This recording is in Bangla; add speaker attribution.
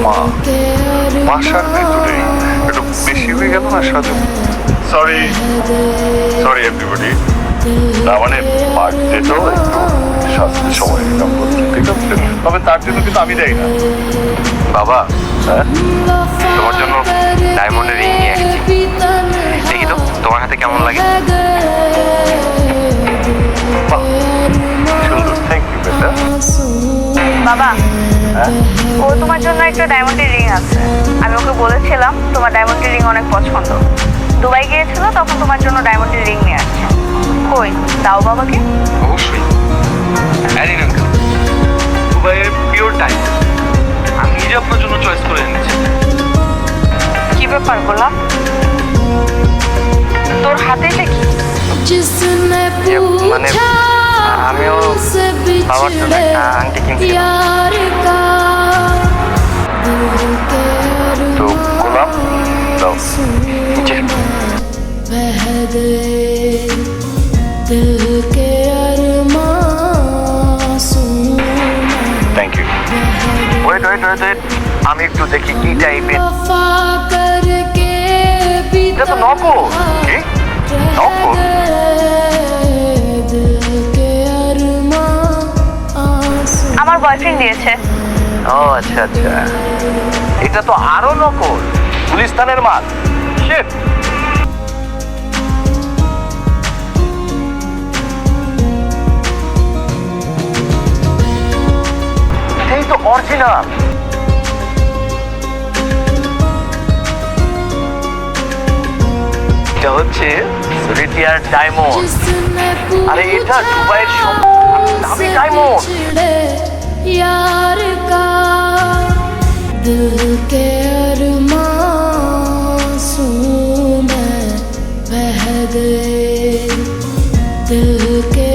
Speaker 1: মা বাসার ভেতরে একটু বেশি হয়ে গেল না সাজু। সরি সরি এভরিবডি, না মানে বার্থডে তো একটু সাজতে সময় নিলাম বলছি, ঠিক আছে? তবে তার জন্য কিন্তু আমি দেই না।
Speaker 2: বাবা,
Speaker 1: হ্যাঁ
Speaker 2: তোমার জন্য ডায়মন্ডের রিং নিয়ে এসেছি, দেখি তো তোমার হাতে কেমন লাগে।
Speaker 1: বাহ, সুন্দর, থ্যাংক ইউ বেটা।
Speaker 3: বাবা, ও তোমার জন্য একটা ডায়মন্ডের রিং আছে। আমি ওকে বলেছিলাম তোমার ডায়মন্ডের রিং অনেক পছন্দ। দুবাই গিয়েছিল, তখন তোমার জন্য ডায়মন্ডের রিং নিয়ে আসছে। কই দাও বাবাকে।
Speaker 2: অবশ্যই অ্যারিন আঙ্কেল, দুবাইয়ের পিওর ডায়মন্ড আমি নিজে আপনার জন্য চয়েস করে এনেছি।
Speaker 3: কি ব্যাপার গোলাপ, তোর হাতে এটা কি?
Speaker 2: মানে আমিও বাবার জন্য একটা আংটি কিনছিলাম।
Speaker 1: তো গোলাম দাও। Thank you.
Speaker 2: Wait wait wait wait, আমি একটু দেখি কি টাইপের।
Speaker 1: এটা তো নকল। কি নকল?
Speaker 3: আমার বয়ফ্রেন্ড দিয়েছে।
Speaker 2: ও আচ্ছা আচ্ছা,
Speaker 1: এটা তো আরো নকল, গুলিস্তানের মাল। শিট।
Speaker 2: এটাই তো অরিজিনাল। এটা হচ্ছে রিটিয়ার ডায়মন্ড।
Speaker 1: আরে এটা দুবাইয়ের সব দামি ডায়মন্ড।
Speaker 4: यार का दिल के अरमां में बह गए दिल के